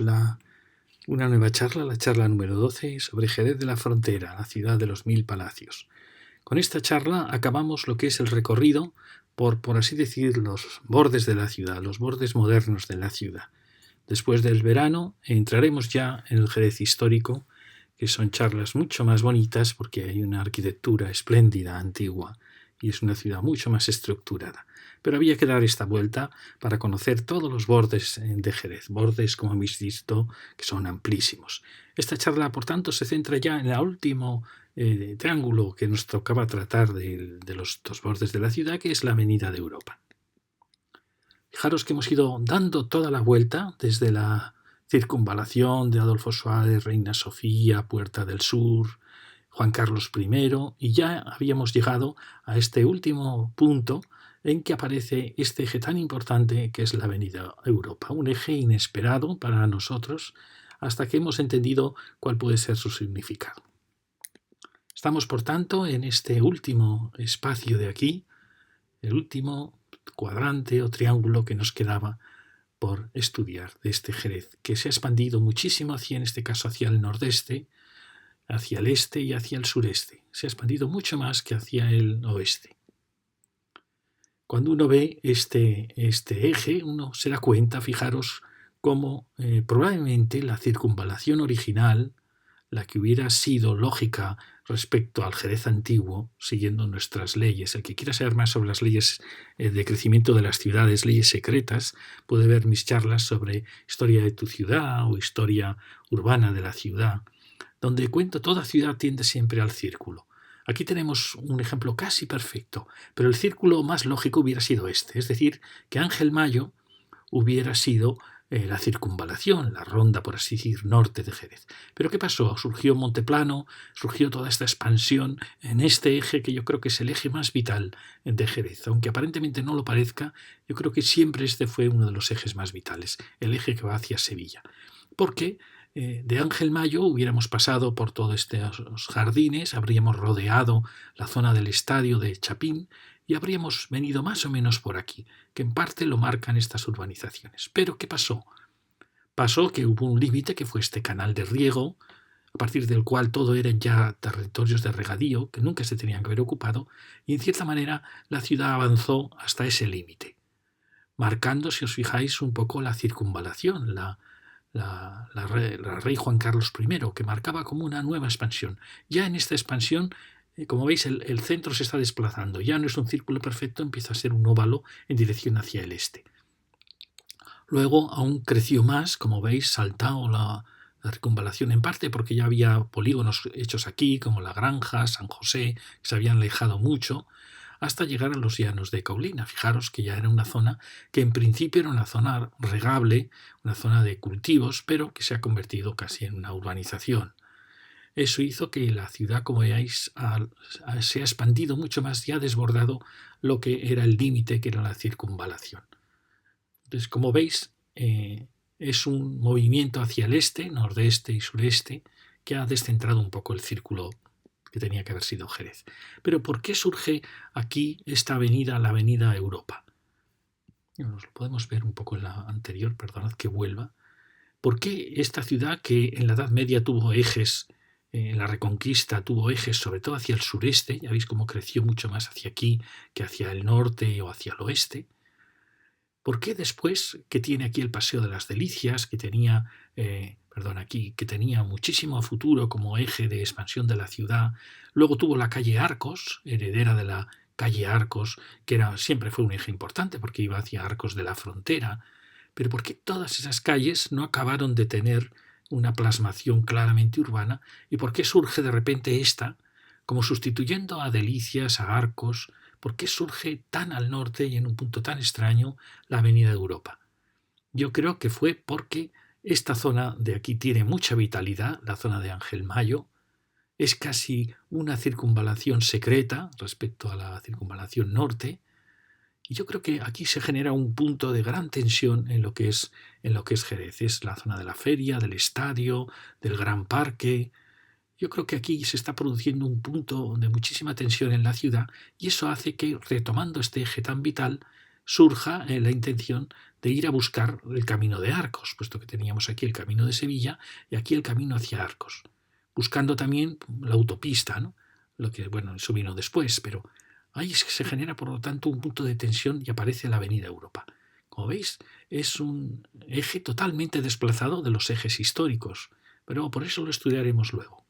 una nueva charla, la charla número 12 sobre Jerez de la Frontera, la ciudad de los 1000 palacios. Con esta charla acabamos lo que es el recorrido por así decir, los bordes de la ciudad, los bordes modernos de la ciudad. Después del verano entraremos ya en el Jerez histórico, que son charlas mucho más bonitas porque hay una arquitectura espléndida, antigua, y es una ciudad mucho más estructurada. Pero había que dar esta vuelta para conocer todos los bordes de Jerez, bordes, como habéis visto, que son amplísimos. Esta charla, por tanto, se centra ya en el último triángulo que nos tocaba tratar de los dos bordes de la ciudad, que es la Avenida de Europa. Fijaros que hemos ido dando toda la vuelta desde la circunvalación de Adolfo Suárez, Reina Sofía, Puerta del Sur, Juan Carlos I, y ya habíamos llegado a este último punto en que aparece este eje tan importante que es la Avenida Europa, un eje inesperado para nosotros hasta que hemos entendido cuál puede ser su significado. Estamos, por tanto, en este último espacio de aquí, el último cuadrante o triángulo que nos quedaba por estudiar de este Jerez, que se ha expandido muchísimo en este caso hacia el nordeste, hacia el este y hacia el sureste. Se ha expandido mucho más que hacia el oeste. Cuando uno ve este eje, uno se da cuenta, fijaros, cómo probablemente la circunvalación original, la que hubiera sido lógica respecto al Jerez antiguo, siguiendo nuestras leyes. El que quiera saber más sobre las leyes de crecimiento de las ciudades, leyes secretas, puede ver mis charlas sobre historia de tu ciudad o historia urbana de la ciudad, donde cuento toda ciudad tiende siempre al círculo. Aquí tenemos un ejemplo casi perfecto, pero el círculo más lógico hubiera sido este, es decir, que Ángel Mayo hubiera sido la circunvalación, la ronda, por así decir, norte de Jerez. Pero ¿qué pasó? Surgió Monteplano, surgió toda esta expansión en este eje que yo creo que es el eje más vital de Jerez. Aunque aparentemente no lo parezca, yo creo que siempre este fue uno de los ejes más vitales, el eje que va hacia Sevilla. Porque de Ángel Mayo hubiéramos pasado por todos estos jardines, habríamos rodeado la zona del estadio de Chapín y habríamos venido más o menos por aquí, que en parte lo marcan estas urbanizaciones. Pero ¿qué pasó? Pasó que hubo un límite que fue este canal de riego, a partir del cual todo eran ya territorios de regadío que nunca se tenían que haber ocupado, y en cierta manera la ciudad avanzó hasta ese límite, marcando, si os fijáis, un poco la circunvalación, la rey Juan Carlos I, que marcaba como una nueva expansión. Ya en esta expansión, como veis, el centro se está desplazando. Ya no es un círculo perfecto, empieza a ser un óvalo en dirección hacia el este. Luego aún creció más, como veis, saltado la circunvalación, en parte porque ya había polígonos hechos aquí, como La Granja, San José, que se habían alejado mucho, hasta llegar a los llanos de Caulina. Fijaros que ya era una zona que en principio era una zona regable, una zona de cultivos, pero que se ha convertido casi en una urbanización. Eso hizo que la ciudad, como veáis, se ha expandido mucho más y ha desbordado lo que era el límite, que era la circunvalación. Entonces, como veis, es un movimiento hacia el este, nordeste y sureste, que ha descentrado un poco el círculo que tenía que haber sido Jerez. Pero ¿por qué surge aquí esta avenida, la Avenida Europa? Nos lo podemos ver un poco en la anterior, perdonad que vuelva. ¿Por qué esta ciudad, que en la Edad Media tuvo ejes, en la Reconquista tuvo ejes sobre todo hacia el sureste, ya veis cómo creció mucho más hacia aquí que hacia el norte o hacia el oeste? ¿Por qué después, que tiene aquí el Paseo de las Delicias, que tenía que tenía muchísimo futuro como eje de expansión de la ciudad, luego tuvo la calle Arcos, heredera de la calle Arcos, que siempre fue un eje importante porque iba hacia Arcos de la Frontera, pero ¿por qué todas esas calles no acabaron de tener una plasmación claramente urbana y por qué surge de repente esta, como sustituyendo a Delicias, a Arcos? ¿Por qué surge tan al norte y en un punto tan extraño la Avenida de Europa? Yo creo que fue porque esta zona de aquí tiene mucha vitalidad, la zona de Ángel Mayo, es casi una circunvalación secreta respecto a la circunvalación norte, y yo creo que aquí se genera un punto de gran tensión en lo que es Jerez. Es la zona de la feria, del estadio, del gran parque. Yo creo que aquí se está produciendo un punto de muchísima tensión en la ciudad y eso hace que, retomando este eje tan vital, surja la intención de ir a buscar el camino de Arcos, puesto que teníamos aquí el camino de Sevilla y aquí el camino hacia Arcos, buscando también la autopista, ¿no? Lo que, bueno, eso vino después, pero ahí se genera, por lo tanto, un punto de tensión y aparece la Avenida Europa. Como veis, es un eje totalmente desplazado de los ejes históricos, pero por eso lo estudiaremos luego.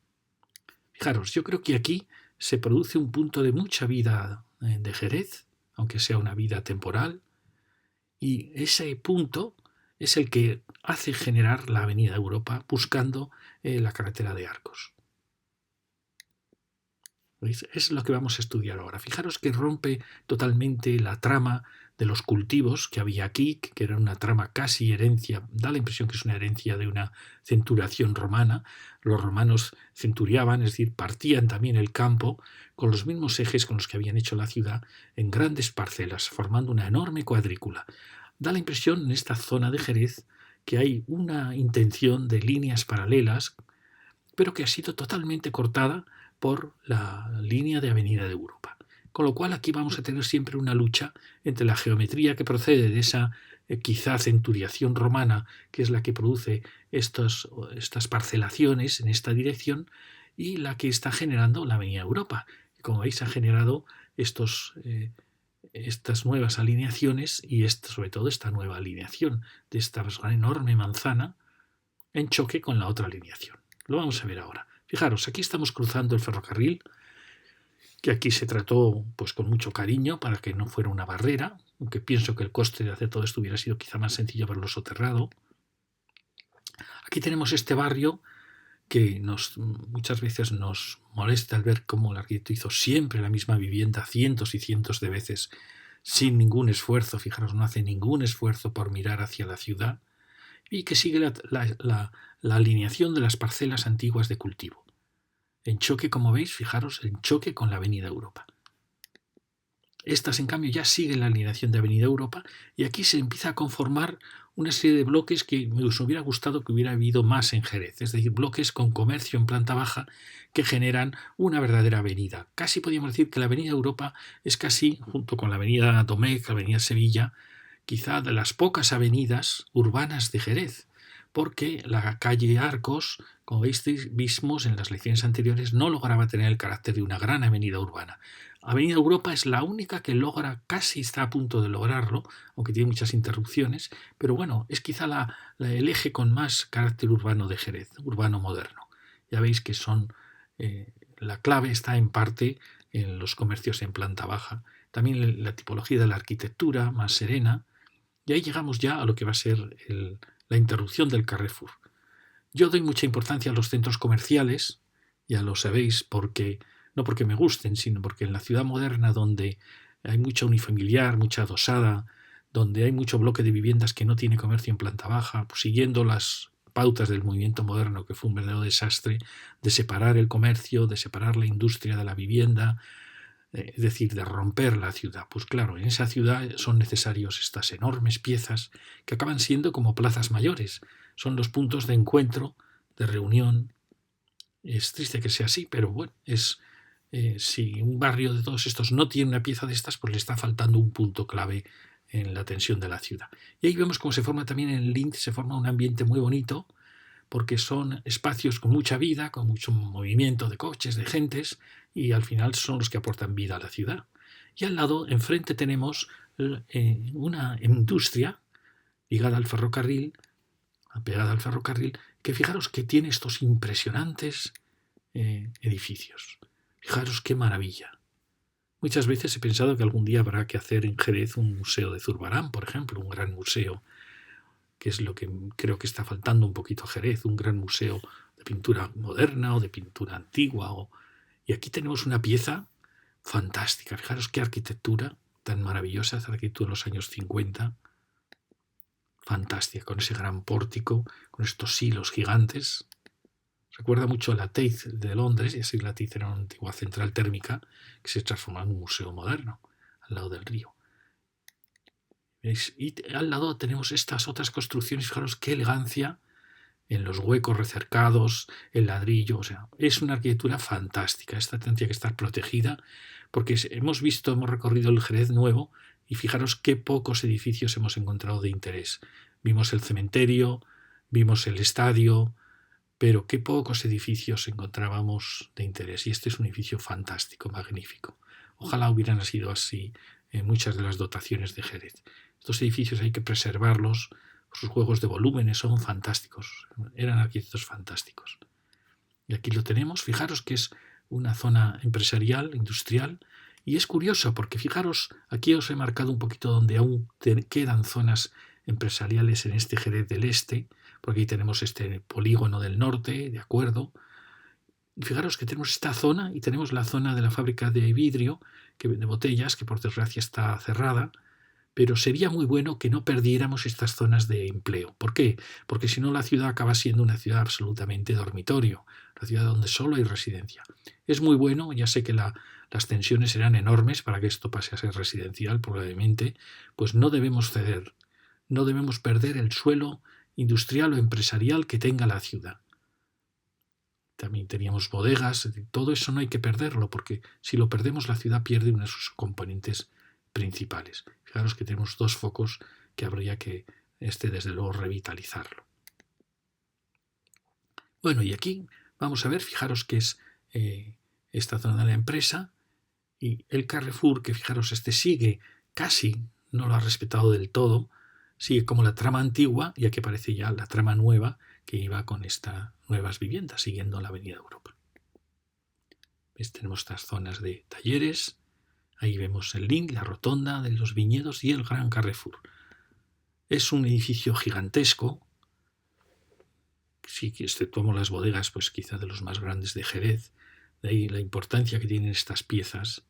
Fijaros, yo creo que aquí se produce un punto de mucha vida de Jerez, aunque sea una vida temporal, y ese punto es el que hace generar la Avenida Europa buscando la carretera de Arcos. ¿Veis? Es lo que vamos a estudiar ahora. Fijaros que rompe totalmente la trama de los cultivos que había aquí, que era una trama casi herencia, da la impresión que es una herencia de una centuriación romana. Los romanos centuriaban, es decir, partían también el campo con los mismos ejes con los que habían hecho la ciudad en grandes parcelas, formando una enorme cuadrícula. Da la impresión en esta zona de Jerez que hay una intención de líneas paralelas, pero que ha sido totalmente cortada por la línea de Avenida de Europa. Con lo cual aquí vamos a tener siempre una lucha entre la geometría que procede de esa quizá centuriación romana, que es la que produce estas parcelaciones en esta dirección, y la que está generando la Avenida Europa. Como veis, ha generado estas nuevas alineaciones y sobre todo esta nueva alineación de esta enorme manzana en choque con la otra alineación. Lo vamos a ver ahora. Fijaros, aquí estamos cruzando el ferrocarril, que aquí se trató pues con mucho cariño para que no fuera una barrera, aunque pienso que el coste de hacer todo esto hubiera sido quizá más sencillo haberlo soterrado. Aquí tenemos este barrio que muchas veces nos molesta al ver cómo el arquitecto hizo siempre la misma vivienda cientos y cientos de veces sin ningún esfuerzo. Fijaros, no hace ningún esfuerzo por mirar hacia la ciudad, y que sigue la alineación de las parcelas antiguas de cultivo. En choque, como veis, fijaros, en choque con la Avenida Europa. Estas, en cambio, ya siguen la alineación de Avenida Europa y aquí se empieza a conformar una serie de bloques que me hubiera gustado que hubiera habido más en Jerez, es decir, bloques con comercio en planta baja que generan una verdadera avenida. Casi podríamos decir que la Avenida Europa es casi, junto con la Avenida Domecq, la Avenida Sevilla, quizá de las pocas avenidas urbanas de Jerez, porque la calle Arcos, como vimos en las lecciones anteriores, no lograba tener el carácter de una gran avenida urbana. Avenida Europa es la única que logra, casi está a punto de lograrlo, aunque tiene muchas interrupciones, pero bueno, es quizá el eje con más carácter urbano de Jerez, urbano moderno. Ya veis que la clave está en parte en los comercios en planta baja, también la tipología de la arquitectura más serena, y ahí llegamos ya a lo que va a ser la interrupción del Carrefour. Yo doy mucha importancia a los centros comerciales, ya lo sabéis, no porque me gusten, sino porque en la ciudad moderna, donde hay mucha unifamiliar, mucha adosada, donde hay mucho bloque de viviendas que no tiene comercio en planta baja, pues siguiendo las pautas del movimiento moderno, que fue un verdadero desastre, de separar el comercio, de separar la industria de la vivienda, es decir, de romper la ciudad. Pues claro, en esa ciudad son necesarios estas enormes piezas que acaban siendo como plazas mayores. Son los puntos de encuentro, de reunión. Es triste que sea así, pero bueno, si un barrio de todos estos no tiene una pieza de estas, pues le está faltando un punto clave en la tensión de la ciudad. Y ahí vemos cómo se forma también en el Lindt, se forma un ambiente muy bonito, porque son espacios con mucha vida, con mucho movimiento de coches, de gentes, y al final son los que aportan vida a la ciudad. Y al lado, enfrente, tenemos una industria ligada al ferrocarril, pegada al ferrocarril, que fijaros que tiene estos impresionantes edificios. Fijaros qué maravilla. Muchas veces he pensado que algún día habrá que hacer en Jerez un museo de Zurbarán, por ejemplo, un gran museo, que es lo que creo que está faltando un poquito a Jerez, un gran museo de pintura moderna o de pintura antigua. Y aquí tenemos una pieza fantástica. Fijaros qué arquitectura tan maravillosa, esa arquitectura de los años 50. Fantástica, con ese gran pórtico, con estos hilos gigantes. Recuerda mucho a la Tate de Londres, y así la Tate era una antigua central térmica que se transformó en un museo moderno al lado del río. Y al lado tenemos estas otras construcciones, fijaros qué elegancia en los huecos recercados, el ladrillo, o sea, es una arquitectura fantástica. Esta tendría que estar protegida porque hemos recorrido el Jerez nuevo Y fijaros qué pocos edificios hemos encontrado de interés. Vimos el cementerio, vimos el estadio, pero qué pocos edificios encontrábamos de interés. Y este es un edificio fantástico, magnífico. Ojalá hubieran sido así muchas de las dotaciones de Jerez. Estos edificios hay que preservarlos, sus juegos de volúmenes son fantásticos, eran arquitectos fantásticos. Y aquí lo tenemos, fijaros que es una zona empresarial, industrial, y es curioso porque fijaros, aquí os he marcado un poquito donde aún quedan zonas empresariales en este Jerez del Este, porque aquí tenemos este polígono del norte, de acuerdo. Fijaros que tenemos esta zona y tenemos la zona de la fábrica de vidrio, de botellas, que por desgracia está cerrada, pero sería muy bueno que no perdiéramos estas zonas de empleo. ¿Por qué? Porque si no la ciudad acaba siendo una ciudad absolutamente dormitorio, una ciudad donde solo hay residencia. Es muy bueno, ya sé que las tensiones serán enormes para que esto pase a ser residencial probablemente, pues no debemos ceder, no debemos perder el suelo industrial o empresarial que tenga la ciudad. También teníamos bodegas, todo eso no hay que perderlo, porque si lo perdemos la ciudad pierde uno de sus componentes principales. Fijaros que tenemos dos focos que habría que, desde luego, revitalizarlo. Bueno, y aquí vamos a ver, fijaros que es esta zona de la empresa y el Carrefour, que fijaros, sigue casi, no lo ha respetado del todo, sigue como la trama antigua y aquí aparece ya la trama nueva que iba con estas nuevas viviendas, siguiendo la Avenida Europa. ¿Ves? Tenemos estas zonas de talleres, ahí vemos el Link, la rotonda de los viñedos y el Gran Carrefour. Es un edificio gigantesco, sí que exceptuamos las bodegas, pues quizá de los más grandes de Jerez, de ahí la importancia que tienen estas piezas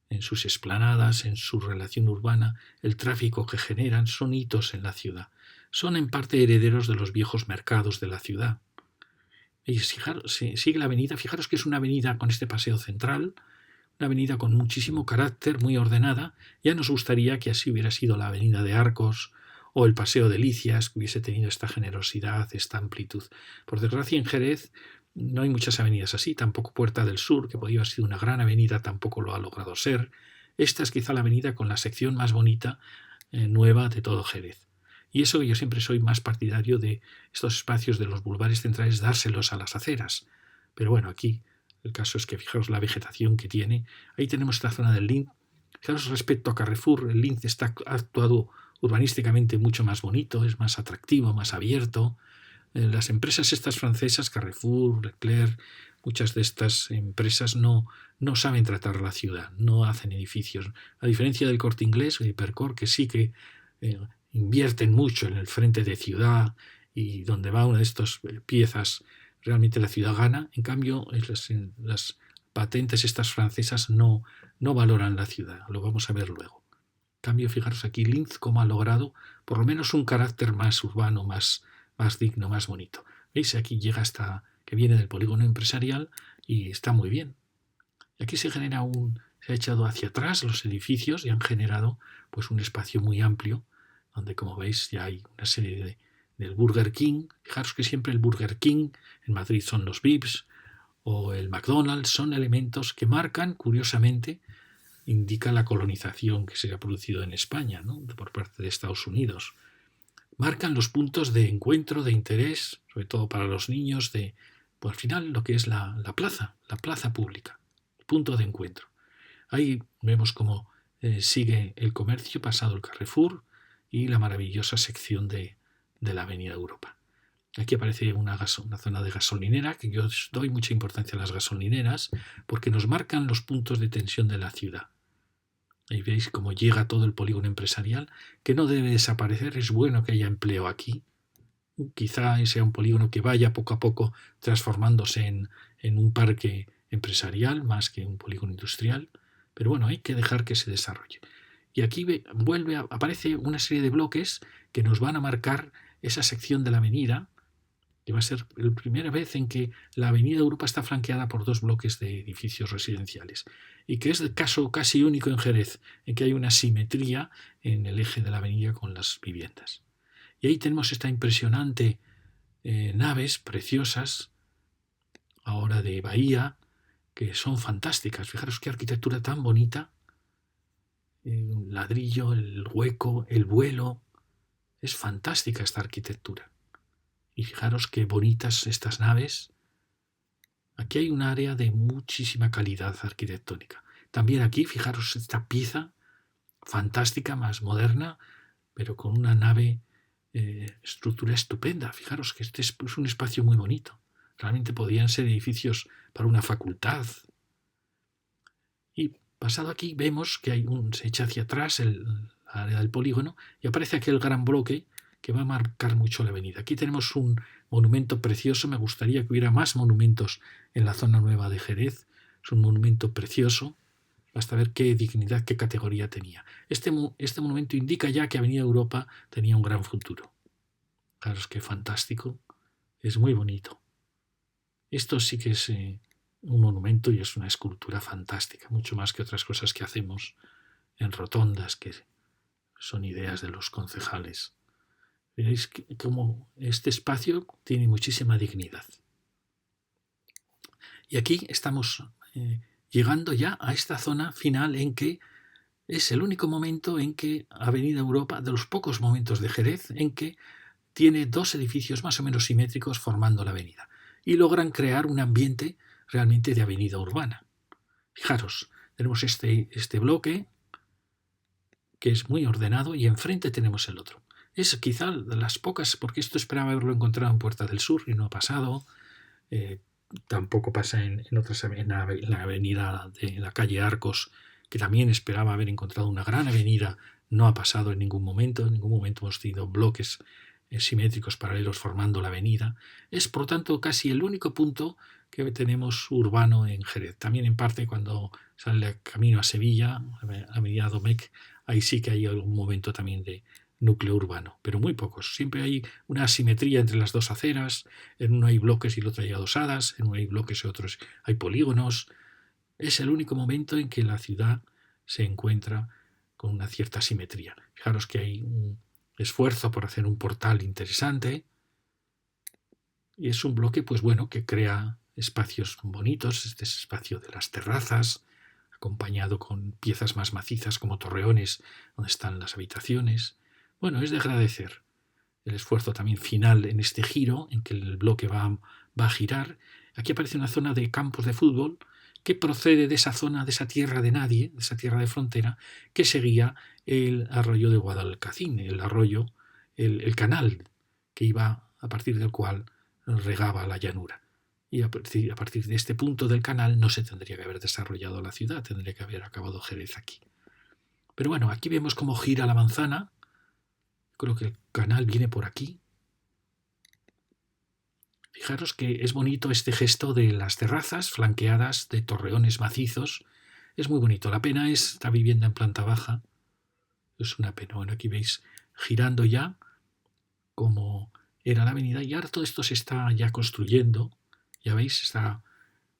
en sus esplanadas, en su relación urbana, el tráfico que generan, son hitos en la ciudad. Son en parte herederos de los viejos mercados de la ciudad. Y sigue la avenida, fijaros que es una avenida con este paseo central, una avenida con muchísimo carácter, muy ordenada. Ya nos gustaría que así hubiera sido la avenida de Arcos o el paseo de Licias, que hubiese tenido esta generosidad, esta amplitud. Por desgracia en Jerez no hay muchas avenidas así, tampoco Puerta del Sur, que podría haber sido una gran avenida, tampoco lo ha logrado ser. Esta es quizá la avenida con la sección más bonita, nueva de todo Jerez. Y eso yo siempre soy más partidario de estos espacios de los bulevares centrales, dárselos a las aceras. Pero bueno, aquí el caso es que fijaros la vegetación que tiene. Ahí tenemos esta zona del Linz. Fijaros respecto a Carrefour, el Linz está actuado urbanísticamente mucho más bonito, es más atractivo, más abierto. Las empresas estas francesas, Carrefour, Leclerc, muchas de estas empresas no saben tratar la ciudad, no hacen edificios. A diferencia del Corte Inglés o de Hipercor, que sí que invierten mucho en el frente de ciudad y donde va una de estas piezas realmente la ciudad gana. En cambio, las patentes estas francesas no valoran la ciudad, lo vamos a ver luego. En cambio, fijaros aquí Linz cómo ha logrado por lo menos un carácter más urbano, más digno, más bonito. ¿Veis? Aquí llega hasta que viene del polígono empresarial y está muy bien. Y aquí se ha echado hacia atrás los edificios y han generado pues un espacio muy amplio donde, como veis, ya hay una serie del Burger King. Fijaros que siempre el Burger King, en Madrid son los Vips, o el McDonald's, son elementos que marcan, curiosamente, indica la colonización que se ha producido en España, ¿no? Por parte de Estados Unidos. Marcan los puntos de encuentro, de interés, sobre todo para los niños, pues, al final lo que es la plaza pública, el punto de encuentro. Ahí vemos cómo sigue el comercio, pasado el Carrefour, y la maravillosa sección de la Avenida Europa. Aquí aparece una zona de gasolinera, que yo doy mucha importancia a las gasolineras, porque nos marcan los puntos de tensión de la ciudad. Ahí veis cómo llega todo el polígono empresarial, que no debe desaparecer, es bueno que haya empleo aquí. Quizá sea un polígono que vaya poco a poco transformándose en un parque empresarial más que un polígono industrial, pero bueno, hay que dejar que se desarrolle. Y aquí aparece una serie de bloques que nos van a marcar esa sección de la avenida, que va a ser la primera vez en que la Avenida Europa está flanqueada por dos bloques de edificios residenciales y que es el caso casi único en Jerez, en que hay una simetría en el eje de la avenida con las viviendas. Y ahí tenemos esta impresionante naves preciosas, ahora de bahía, que son fantásticas. Fijaros qué arquitectura tan bonita. el ladrillo, el hueco, el vuelo. Es fantástica esta arquitectura. Y fijaros qué bonitas estas naves. Aquí hay un área de muchísima calidad arquitectónica. También aquí, fijaros esta pieza fantástica, más moderna, pero con una nave, estructura estupenda. Fijaros que este es un espacio muy bonito. Realmente podrían ser edificios para una facultad. Y pasado aquí vemos que se echa hacia atrás el área del polígono y aparece aquel gran bloque que va a marcar mucho la avenida. Aquí tenemos un monumento precioso. Me gustaría que hubiera más monumentos en la zona nueva de Jerez. Es un monumento precioso. Basta ver qué dignidad, qué categoría tenía. Este monumento indica ya que Avenida Europa tenía un gran futuro. Claro, es que fantástico. Es muy bonito. Esto sí que es un monumento y es una escultura fantástica, mucho más que otras cosas que hacemos en rotondas, que son ideas de los concejales. Veréis cómo este espacio tiene muchísima dignidad. Y aquí estamos llegando ya a esta zona final en que es el único momento en que Avenida Europa, de los pocos momentos de Jerez, en que tiene dos edificios más o menos simétricos formando la avenida y logran crear un ambiente realmente de avenida urbana. Fijaros, tenemos este bloque que es muy ordenado y enfrente tenemos el otro. Es quizá de las pocas, porque esto esperaba haberlo encontrado en Puerta del Sur y no ha pasado. Tampoco pasa en la avenida de la calle Arcos, que también esperaba haber encontrado una gran avenida. No ha pasado en ningún momento. En ningún momento hemos tenido bloques simétricos paralelos formando la avenida. Es, por tanto, casi el único punto que tenemos urbano en Jerez. También en parte cuando sale el camino a Sevilla, la avenida Domecq, ahí sí que hay algún momento también de núcleo urbano, pero muy pocos. Siempre hay una asimetría entre las dos aceras, en uno hay bloques y el otro hay adosadas, en uno hay bloques y otros hay polígonos. Es el único momento en que la ciudad se encuentra con una cierta simetría. Fijaros que hay un esfuerzo por hacer un portal interesante y es un bloque, pues bueno, que crea espacios bonitos, este es espacio de las terrazas, acompañado con piezas más macizas como torreones donde están las habitaciones. Bueno, es de agradecer el esfuerzo también final en este giro en que el bloque va a girar. Aquí aparece una zona de campos de fútbol que procede de esa zona, de esa tierra de nadie, de esa tierra de frontera, que seguía el arroyo de Guadalcacín, el arroyo, el canal que iba a partir del cual regaba la llanura. Y a partir de este punto del canal no se tendría que haber desarrollado la ciudad, tendría que haber acabado Jerez aquí. Pero bueno, aquí vemos cómo gira la manzana. Creo que el canal viene por aquí. Fijaros que es bonito este gesto de las terrazas flanqueadas de torreones macizos. Es muy bonito. La pena es esta vivienda en planta baja. Es una pena. Bueno, aquí veis girando ya como era la avenida y ahora todo esto se está ya construyendo. Ya veis, se está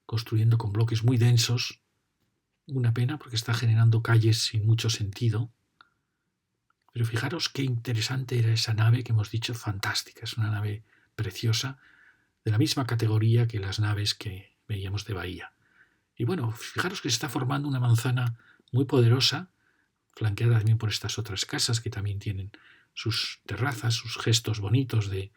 construyendo con bloques muy densos. Una pena porque está generando calles sin mucho sentido. Pero fijaros qué interesante era esa nave que hemos dicho, fantástica. Es una nave preciosa, de la misma categoría que las naves que veíamos de Bahía. Y bueno, fijaros que se está formando una manzana muy poderosa, flanqueada también por estas otras casas que también tienen sus terrazas, sus gestos bonitos de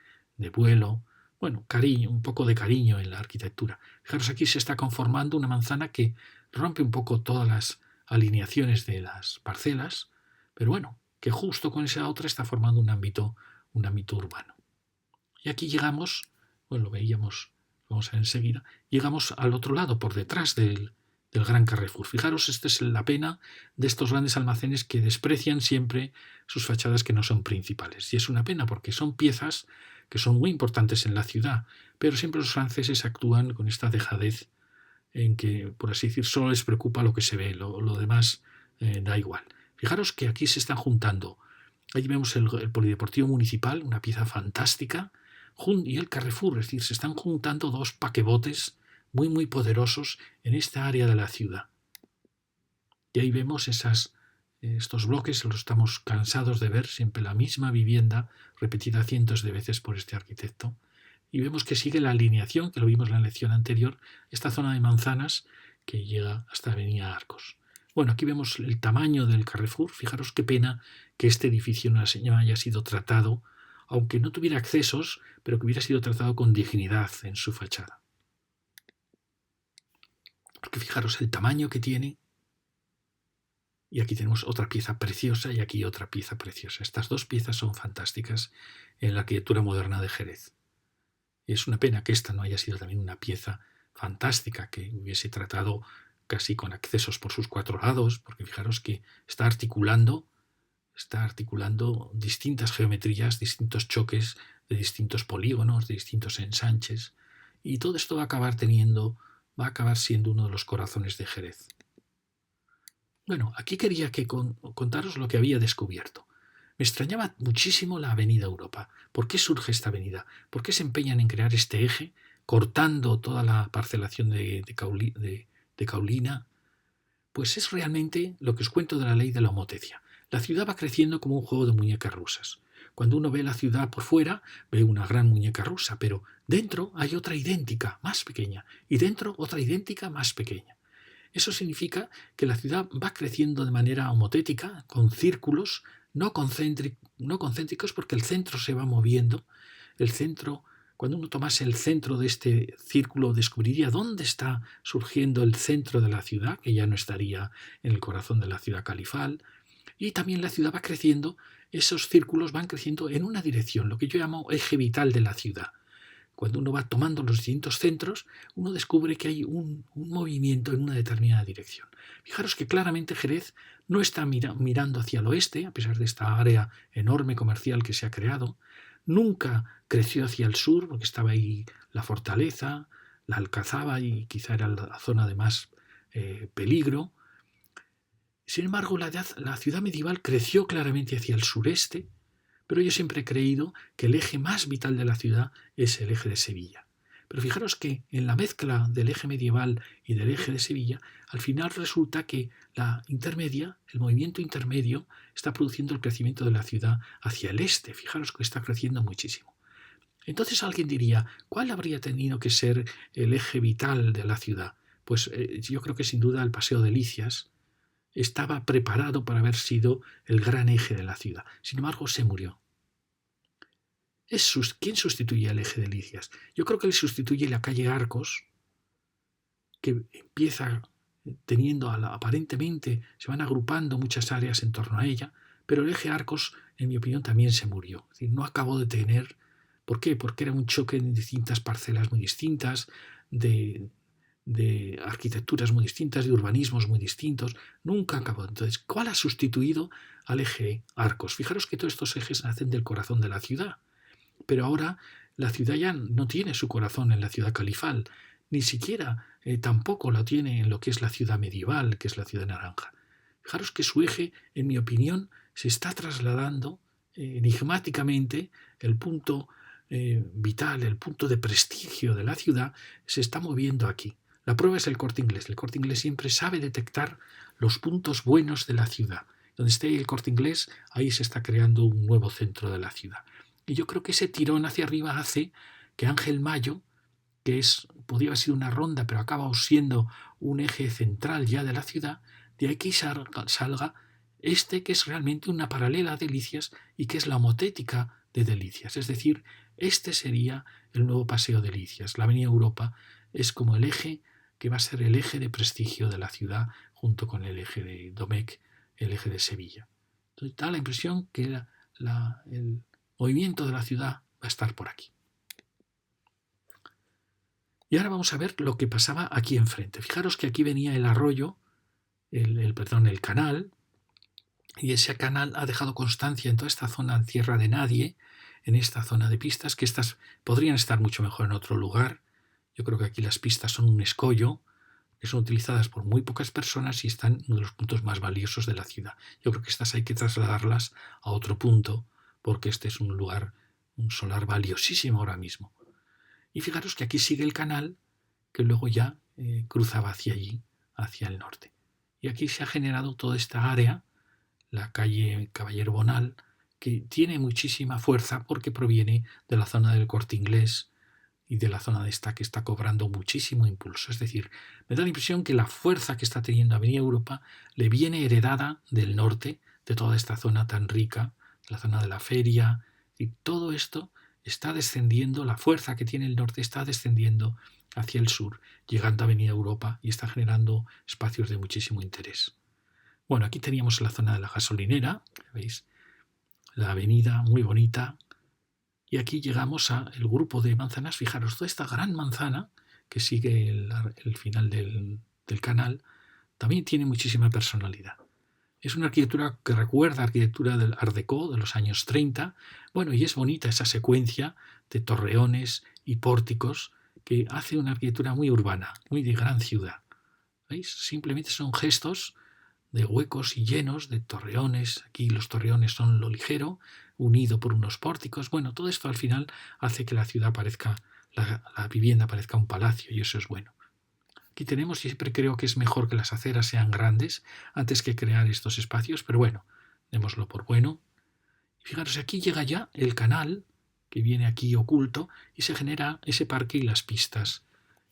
vuelo. Bueno, cariño, un poco de cariño en la arquitectura. Fijaros, aquí se está conformando una manzana que rompe un poco todas las alineaciones de las parcelas, pero bueno, que justo con esa otra está formando un ámbito urbano. Y aquí llegamos, bueno, lo veíamos, vamos a ver enseguida, llegamos al otro lado, por detrás del Gran Carrefour. Fijaros, esta es la pena de estos grandes almacenes que desprecian siempre sus fachadas que no son principales. Y es una pena porque son piezas que son muy importantes en la ciudad, pero siempre los franceses actúan con esta dejadez en que, por así decir, solo les preocupa lo que se ve, lo demás da igual. Fijaros que aquí se están juntando. Allí vemos el Polideportivo Municipal, una pieza fantástica, y el Carrefour, es decir, se están juntando dos paquebotes muy, muy poderosos en esta área de la ciudad. Y ahí vemos estos bloques, los estamos cansados de ver, siempre la misma vivienda, repetida cientos de veces por este arquitecto. Y vemos que sigue la alineación, que lo vimos en la lección anterior, esta zona de manzanas que llega hasta Avenida Arcos. Bueno, aquí vemos el tamaño del Carrefour. Fijaros qué pena que este edificio no haya sido tratado, aunque no tuviera accesos, pero que hubiera sido tratado con dignidad en su fachada. Porque fijaros el tamaño que tiene. Y aquí tenemos otra pieza preciosa y aquí otra pieza preciosa. Estas dos piezas son fantásticas en la arquitectura moderna de Jerez. Y es una pena que esta no haya sido también una pieza fantástica, que hubiese tratado casi con accesos por sus cuatro lados, porque fijaros que está articulando distintas geometrías, distintos choques de distintos polígonos, de distintos ensanches, y todo esto va a acabar siendo uno de los corazones de Jerez. Bueno, aquí quería contaros lo que había descubierto. Me extrañaba muchísimo la Avenida Europa. ¿Por qué surge esta avenida? ¿Por qué se empeñan en crear este eje, cortando toda la parcelación de Caulina? Pues es realmente lo que os cuento de la ley de la homotecia. La ciudad va creciendo como un juego de muñecas rusas. Cuando uno ve la ciudad por fuera, ve una gran muñeca rusa, pero dentro hay otra idéntica, más pequeña, y dentro otra idéntica, más pequeña. Eso significa que la ciudad va creciendo de manera homotética, con círculos no concéntricos, porque el centro se va moviendo. El centro, cuando uno tomase el centro de este círculo, descubriría dónde está surgiendo el centro de la ciudad, que ya no estaría en el corazón de la ciudad califal. Y también la ciudad va creciendo, esos círculos van creciendo en una dirección, lo que yo llamo eje vital de la ciudad. Cuando uno va tomando los distintos centros, uno descubre que hay un movimiento en una determinada dirección. Fijaros que claramente Jerez no está mirando hacia el oeste, a pesar de esta área enorme comercial que se ha creado. Nunca creció hacia el sur, porque estaba ahí la fortaleza, la alcazaba y quizá era la zona de más peligro. Sin embargo, la ciudad medieval creció claramente hacia el sureste, pero yo siempre he creído que el eje más vital de la ciudad es el eje de Sevilla. Pero fijaros que en la mezcla del eje medieval y del eje de Sevilla, al final resulta que el movimiento intermedio, está produciendo el crecimiento de la ciudad hacia el este. Fijaros que está creciendo muchísimo. Entonces alguien diría, ¿cuál habría tenido que ser el eje vital de la ciudad? Pues yo creo que sin duda el Paseo de Licias estaba preparado para haber sido el gran eje de la ciudad. Sin embargo, se murió. ¿Quién sustituye al eje de Licias? Yo creo que le sustituye la calle Arcos, que empieza teniendo aparentemente, se van agrupando muchas áreas en torno a ella, pero el eje Arcos, en mi opinión, también se murió. Es decir, no acabó de tener. ¿Por qué? Porque era un choque de distintas parcelas muy distintas, de arquitecturas muy distintas, de urbanismos muy distintos. Nunca acabó. Entonces, ¿cuál ha sustituido al eje Arcos? Fijaros que todos estos ejes nacen del corazón de la ciudad. Pero ahora la ciudad ya no tiene su corazón en la ciudad califal, ni siquiera tampoco lo tiene en lo que es la ciudad medieval, que es la ciudad naranja. Fijaros que su eje, en mi opinión, se está trasladando enigmáticamente. El punto vital, el punto de prestigio de la ciudad, se está moviendo aquí. La prueba es el Corte Inglés. El Corte Inglés siempre sabe detectar los puntos buenos de la ciudad. Donde esté el Corte Inglés, ahí se está creando un nuevo centro de la ciudad. Y yo creo que ese tirón hacia arriba hace que Ángel Mayo, que podría haber sido una ronda, pero acaba siendo un eje central ya de la ciudad, de aquí salga que es realmente una paralela a Delicias y que es la homotética de Delicias. Es decir, este sería el nuevo Paseo de Delicias. La Avenida Europa es como el eje que va a ser el eje de prestigio de la ciudad junto con el eje de Domecq, el eje de Sevilla. Entonces da la impresión que el movimiento de la ciudad va a estar por aquí. Y ahora vamos a ver lo que pasaba aquí enfrente. Fijaros que aquí venía el arroyo, el canal, y ese canal ha dejado constancia en toda esta zona en tierra de nadie, en esta zona de pistas, que estas podrían estar mucho mejor en otro lugar. Yo creo que aquí las pistas son un escollo, que son utilizadas por muy pocas personas y están en uno de los puntos más valiosos de la ciudad. Yo creo que estas hay que trasladarlas a otro punto, porque este es un solar valiosísimo ahora mismo. Y fijaros que aquí sigue el canal, que luego ya cruzaba hacia allí, hacia el norte. Y aquí se ha generado toda esta área, la calle Caballero Bonal, que tiene muchísima fuerza porque proviene de la zona del Corte Inglés y de la zona de esta que está cobrando muchísimo impulso. Es decir, me da la impresión que la fuerza que está teniendo Avenida Europa le viene heredada del norte, de toda esta zona tan rica, la zona de la feria, y todo esto está descendiendo, la fuerza que tiene el norte está descendiendo hacia el sur, llegando a Avenida Europa y está generando espacios de muchísimo interés. Bueno, aquí teníamos la zona de la gasolinera, ¿veis? La avenida muy bonita. Y aquí llegamos al grupo de manzanas. Fijaros, toda esta gran manzana que sigue el final del canal también tiene muchísima personalidad. Es una arquitectura que recuerda la arquitectura del Art Déco de los años 30. Bueno, y es bonita esa secuencia de torreones y pórticos que hace una arquitectura muy urbana, muy de gran ciudad. ¿Veis? Simplemente son gestos de huecos y llenos de torreones. Aquí los torreones son lo ligero, unido por unos pórticos. Bueno, todo esto al final hace que la ciudad parezca, la vivienda parezca un palacio, y eso es bueno. Aquí tenemos, y siempre creo que es mejor que las aceras sean grandes antes que crear estos espacios, pero bueno, démoslo por bueno. Y fijaros, aquí llega ya el canal que viene aquí oculto y se genera ese parque y las pistas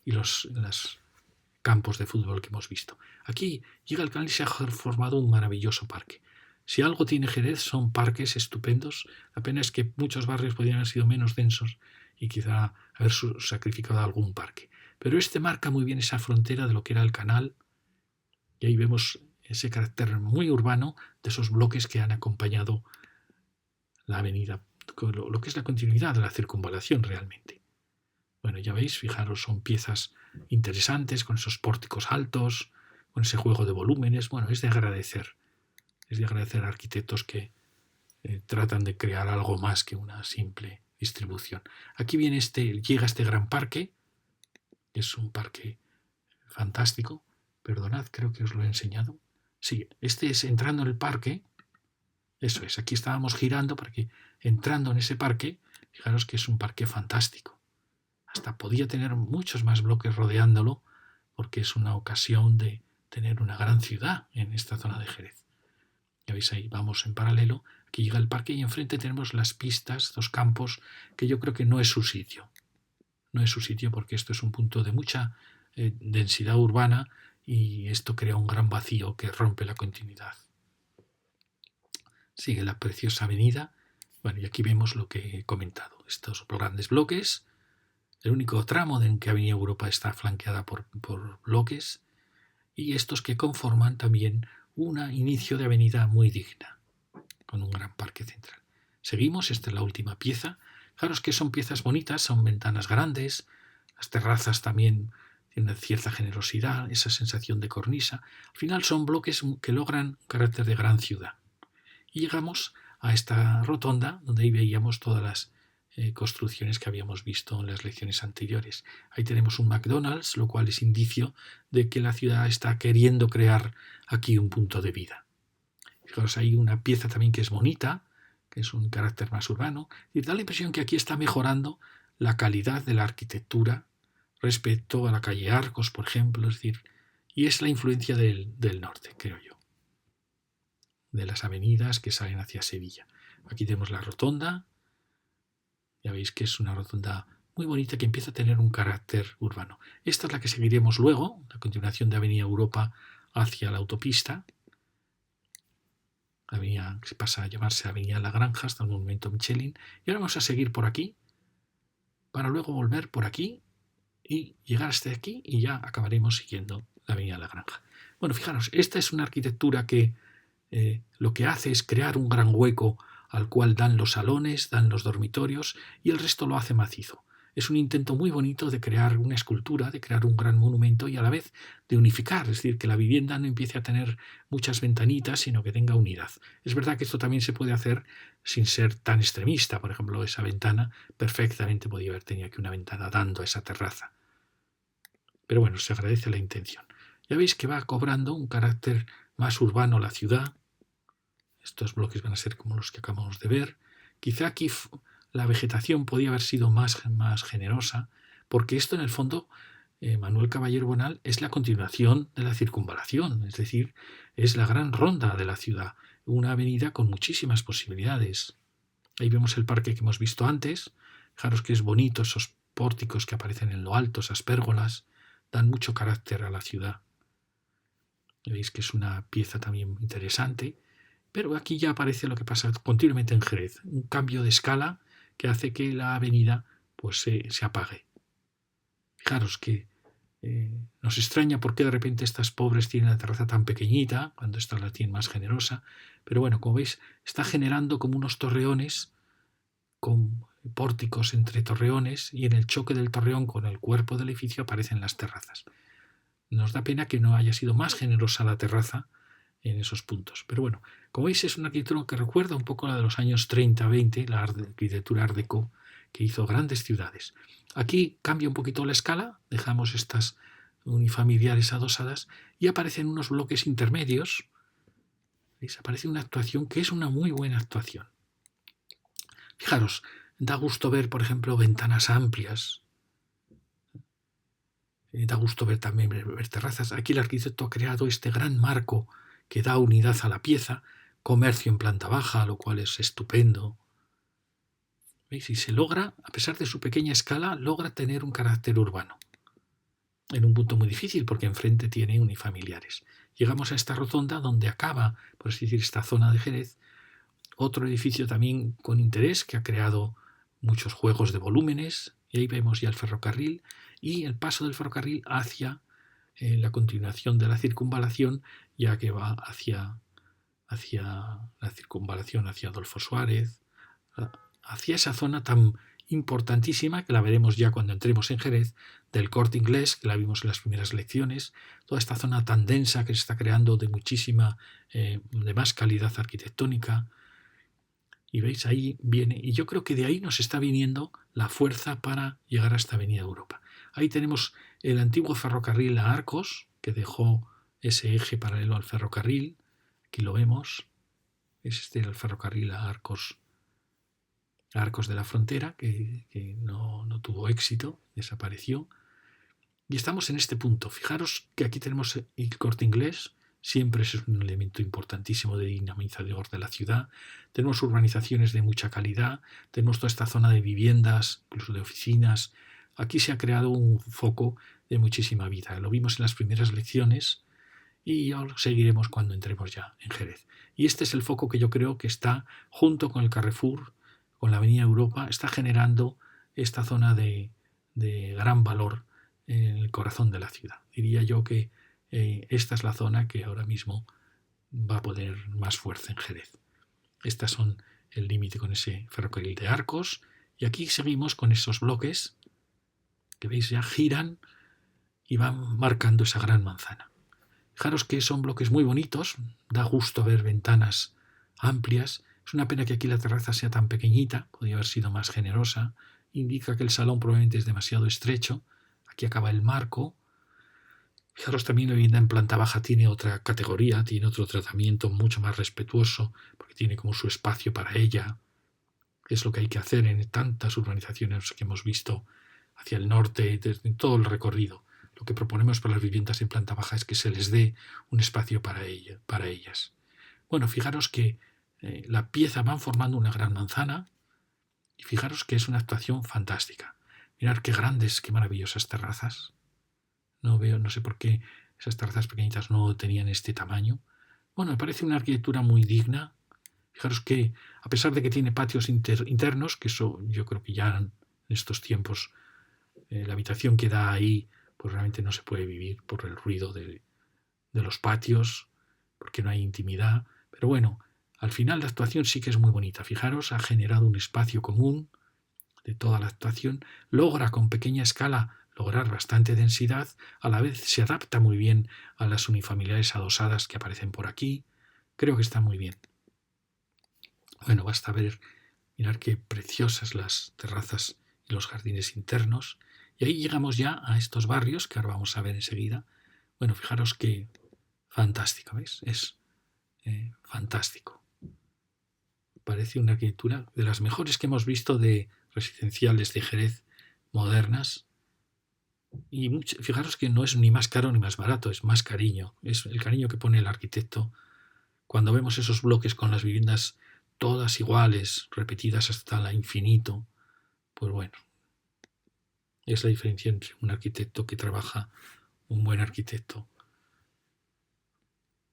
y los campos de fútbol que hemos visto. Aquí llega el canal y se ha formado un maravilloso parque. Si algo tiene Jerez son parques estupendos. La pena es que muchos barrios podrían haber sido menos densos y quizá haber sacrificado algún parque. Pero este marca muy bien esa frontera de lo que era el canal, y ahí vemos ese carácter muy urbano de esos bloques que han acompañado la avenida, lo que es la continuidad de la circunvalación realmente. Bueno, ya veis, fijaros, son piezas interesantes con esos pórticos altos, con ese juego de volúmenes. Bueno, es de agradecer a arquitectos que tratan de crear algo más que una simple distribución. Aquí llega este gran parque. Es un parque fantástico. Perdonad, creo que os lo he enseñado. Sí, este es entrando en el parque. Eso es, aquí estábamos girando porque entrando en ese parque, fijaros que es un parque fantástico. Hasta podía tener muchos más bloques rodeándolo porque es una ocasión de tener una gran ciudad en esta zona de Jerez. Ya veis ahí, vamos en paralelo. Aquí llega el parque y enfrente tenemos las pistas, los campos, que yo creo que no es su sitio. No es su sitio porque esto es un punto de mucha densidad urbana y esto crea un gran vacío que rompe la continuidad. Sigue la preciosa avenida. Bueno, y aquí vemos lo que he comentado. Estos grandes bloques. El único tramo en que Avenida Europa está flanqueada por bloques. Y estos que conforman también un inicio de avenida muy digna, con un gran parque central. Seguimos, esta es la última pieza. Fijaros que son piezas bonitas, son ventanas grandes, las terrazas también tienen cierta generosidad, esa sensación de cornisa. Al final son bloques que logran un carácter de gran ciudad. Y llegamos a esta rotonda, donde ahí veíamos todas las construcciones que habíamos visto en las lecciones anteriores. Ahí tenemos un McDonald's, lo cual es indicio de que la ciudad está queriendo crear aquí un punto de vida. Fijaros, hay una pieza también que es bonita, que es un carácter más urbano, y da la impresión que aquí está mejorando la calidad de la arquitectura respecto a la calle Arcos, por ejemplo, es decir, y es la influencia del norte, creo yo, de las avenidas que salen hacia Sevilla. Aquí tenemos la rotonda. Ya veis que es una rotonda muy bonita que empieza a tener un carácter urbano. Esta es la que seguiremos luego, la continuación de Avenida Europa hacia la autopista. La avenida que pasa a llamarse Avenida La Granja hasta el monumento Michelin. Y ahora vamos a seguir por aquí para luego volver por aquí y llegar hasta aquí y ya acabaremos siguiendo la Avenida La Granja. Bueno, fijaros, esta es una arquitectura que lo que hace es crear un gran hueco al cual dan los salones, dan los dormitorios y el resto lo hace macizo. Es un intento muy bonito de crear una escultura, de crear un gran monumento y a la vez de unificar, es decir, que la vivienda no empiece a tener muchas ventanitas, sino que tenga unidad. Es verdad que esto también se puede hacer sin ser tan extremista. Por ejemplo, esa ventana perfectamente podía haber tenido aquí una ventana dando a esa terraza. Pero bueno, se agradece la intención. Ya veis que va cobrando un carácter más urbano la ciudad. Estos bloques van a ser como los que acabamos de ver. Quizá aquí la vegetación podía haber sido más generosa, porque esto en el fondo, Manuel Caballero Bonal, es la continuación de la circunvalación, es decir, es la gran ronda de la ciudad, una avenida con muchísimas posibilidades. Ahí vemos el parque que hemos visto antes. Fijaros que es bonito esos pórticos que aparecen en lo alto, esas pérgolas, dan mucho carácter a la ciudad. Veis que es una pieza también interesante, pero aquí ya aparece lo que pasa continuamente en Jerez, un cambio de escala que hace que la avenida pues se apague. Fijaros que nos extraña por qué de repente estas pobres tienen la terraza tan pequeñita, cuando esta la tiene más generosa, pero bueno, como veis, está generando como unos torreones con pórticos entre torreones y en el choque del torreón con el cuerpo del edificio aparecen las terrazas. Nos da pena que no haya sido más generosa la terraza en esos puntos. Pero bueno, como veis es una arquitectura que recuerda un poco la de los años 30-20, la arquitectura Art Deco, que hizo grandes ciudades. Aquí cambia un poquito la escala, dejamos estas unifamiliares adosadas y aparecen unos bloques intermedios. ¿Veis? Aparece una actuación que es una muy buena actuación. Fijaros, da gusto ver, por ejemplo, ventanas amplias. Da gusto ver también ver terrazas. Aquí el arquitecto ha creado este gran marco que da unidad a la pieza, comercio en planta baja, lo cual es estupendo. ¿Veis? Y se logra, a pesar de su pequeña escala, logra tener un carácter urbano. En un punto muy difícil, porque enfrente tiene unifamiliares. Llegamos a esta rotonda donde acaba, por así decir, esta zona de Jerez, otro edificio también con interés que ha creado muchos juegos de volúmenes, y ahí vemos ya el ferrocarril y el paso del ferrocarril hacia la continuación de la circunvalación, ya que va hacia la circunvalación, hacia Adolfo Suárez, hacia esa zona tan importantísima, que la veremos ya cuando entremos en Jerez, del Corte Inglés, que la vimos en las primeras lecciones, toda esta zona tan densa que se está creando de muchísima, de más calidad arquitectónica. Y veis, ahí viene, y yo creo que de ahí nos está viniendo la fuerza para llegar hasta Avenida Europa. Ahí tenemos el antiguo ferrocarril a Arcos, que dejó ese eje paralelo al ferrocarril. Aquí lo vemos. Este era el ferrocarril a Arcos de la Frontera, que no tuvo éxito, desapareció. Y estamos en este punto. Fijaros que aquí tenemos el Corte Inglés, siempre es un elemento importantísimo de dinamizador de la ciudad. Tenemos urbanizaciones de mucha calidad, tenemos toda esta zona de viviendas, incluso de oficinas. Aquí se ha creado un foco de muchísima vida. Lo vimos en las primeras lecciones y ya lo seguiremos cuando entremos ya en Jerez. Y este es el foco que yo creo que está junto con el Carrefour, con la Avenida Europa, está generando esta zona de gran valor en el corazón de la ciudad. Diría yo que esta es la zona que ahora mismo va a poner más fuerza en Jerez. Estas son el límite con ese ferrocarril de Arcos y aquí seguimos con esos bloques que veis ya giran y van marcando esa gran manzana. Fijaros que son bloques muy bonitos, da gusto ver ventanas amplias. Es una pena que aquí la terraza sea tan pequeñita, podría haber sido más generosa. Indica que el salón probablemente es demasiado estrecho. Aquí acaba el marco. Fijaros también la vivienda en planta baja tiene otra categoría, tiene otro tratamiento mucho más respetuoso, porque tiene como su espacio para ella. Es lo que hay que hacer en tantas urbanizaciones que hemos visto hacia el norte, desde todo el recorrido. Lo que proponemos para las viviendas en planta baja es que se les dé un espacio para ellas. Bueno, fijaros que la pieza van formando una gran manzana y fijaros que es una actuación fantástica. Mirad qué grandes, qué maravillosas terrazas. No sé por qué esas terrazas pequeñitas no tenían este tamaño. Bueno, me parece una arquitectura muy digna. Fijaros que, a pesar de que tiene patios internos, que eso yo creo que ya en estos tiempos la habitación que da ahí, pues realmente no se puede vivir por el ruido de los patios, porque no hay intimidad. Pero bueno, al final la actuación sí que es muy bonita. Fijaros, ha generado un espacio común de toda la actuación, logra con pequeña escala lograr bastante densidad, a la vez se adapta muy bien a las unifamiliares adosadas que aparecen por aquí. Creo que está muy bien. Bueno, basta ver, mirar qué preciosas las terrazas y los jardines internos. Y ahí llegamos ya a estos barrios que ahora vamos a ver enseguida. Bueno, fijaros qué fantástico, ¿veis? Es fantástico. Parece una arquitectura de las mejores que hemos visto de residenciales de Jerez modernas. Y fijaros que no es ni más caro ni más barato, es más cariño. Es el cariño que pone el arquitecto cuando vemos esos bloques con las viviendas todas iguales, repetidas hasta el infinito. Pues bueno, Es la diferencia entre un arquitecto que trabaja, un buen arquitecto.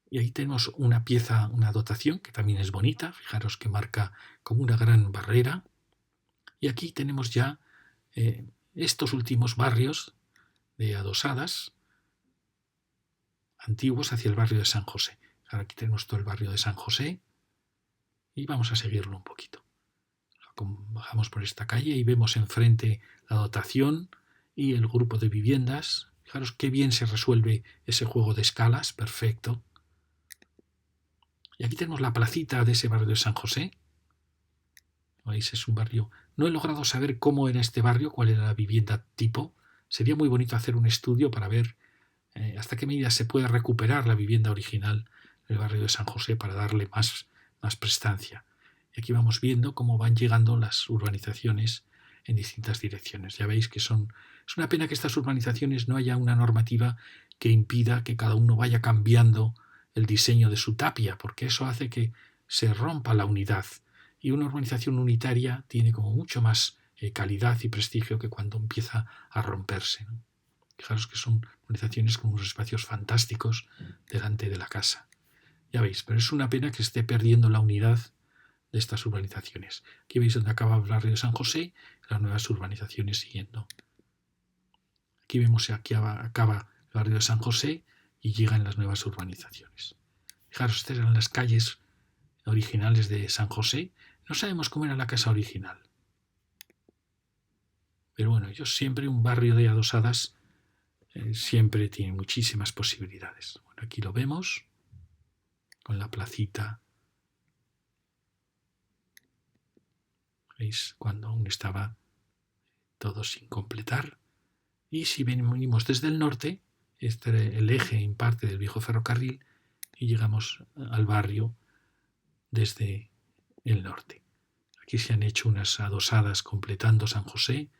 Y ahí tenemos una pieza, una dotación que también es bonita. Fijaros que marca como una gran barrera. Y aquí tenemos ya estos últimos barrios de adosadas antiguos hacia el barrio de San José. Ahora aquí tenemos todo el barrio de San José y vamos a seguirlo un poquito. Bajamos por esta calle y vemos enfrente la dotación y el grupo de viviendas. Fijaros qué bien se resuelve ese juego de escalas, perfecto. Y aquí tenemos la placita de ese barrio de San José. ¿Veis? Es un barrio. No he logrado saber cómo era este barrio, cuál era la vivienda tipo. Sería muy bonito hacer un estudio para ver hasta qué medida se puede recuperar la vivienda original del barrio de San José para darle más prestancia. Y aquí vamos viendo cómo van llegando las urbanizaciones en distintas direcciones. Ya veis que es una pena que estas urbanizaciones no haya una normativa que impida que cada uno vaya cambiando el diseño de su tapia, porque eso hace que se rompa la unidad. Y una urbanización unitaria tiene como mucho más calidad y prestigio que cuando empieza a romperse, ¿no? Fijaros que son urbanizaciones con unos espacios fantásticos delante de la casa. Ya veis, pero es una pena que esté perdiendo la unidad de estas urbanizaciones. Aquí veis donde acaba el barrio de San José y las nuevas urbanizaciones siguiendo. Aquí vemos que aquí acaba el barrio de San José y llegan las nuevas urbanizaciones. Fijaros, estas eran las calles originales de San José. No sabemos cómo era la casa original. Pero bueno, siempre un barrio de adosadas siempre tiene muchísimas posibilidades. Bueno, aquí lo vemos con la placita. ¿Veis? Cuando aún estaba todo sin completar. Y si venimos desde el norte, este era el eje en parte del viejo ferrocarril y llegamos al barrio desde el norte. Aquí se han hecho unas adosadas completando San José.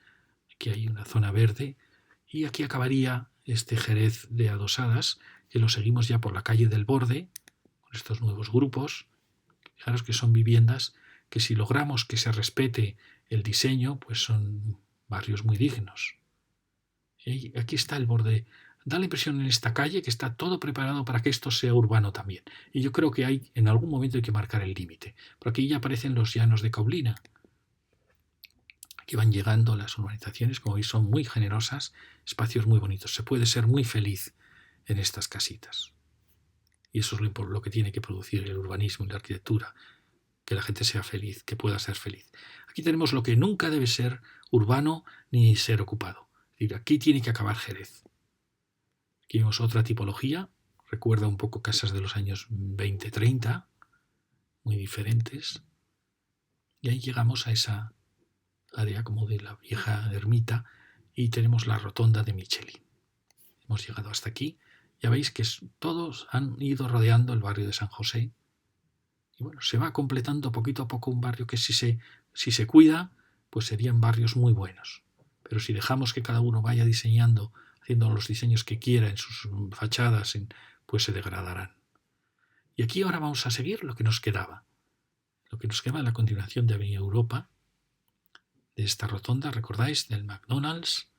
Aquí hay una zona verde. Y aquí acabaría este Jerez de adosadas, que lo seguimos ya por la calle del Borde, con estos nuevos grupos. Fijaros que son viviendas que si logramos que se respete el diseño, pues son barrios muy dignos. Y aquí está el Borde. Da la impresión en esta calle que está todo preparado para que esto sea urbano también. Y yo creo que en algún momento hay que marcar el límite. Por aquí ya aparecen los llanos de Caulina. Aquí van llegando las urbanizaciones, como veis, son muy generosas, espacios muy bonitos. Se puede ser muy feliz en estas casitas. Y eso es lo que tiene que producir el urbanismo y la arquitectura, que la gente sea feliz, que pueda ser feliz. Aquí tenemos lo que nunca debe ser urbano ni ser ocupado. Es decir, aquí tiene que acabar Jerez. Aquí vemos otra tipología, recuerda un poco casas de los años 20-30, muy diferentes. Y ahí llegamos a esa área como de la vieja ermita y tenemos la rotonda de Michelin. Hemos llegado hasta aquí. Ya veis que todos han ido rodeando el barrio de San José. Y bueno, se va completando poquito a poco un barrio que si se cuida, pues serían barrios muy buenos. Pero si dejamos que cada uno vaya diseñando, haciendo los diseños que quiera en sus fachadas, pues se degradarán. Y aquí ahora vamos a seguir lo que nos quedaba. Lo que nos queda es la continuación de Avenida Europa, de esta rotonda, recordáis, del McDonald's,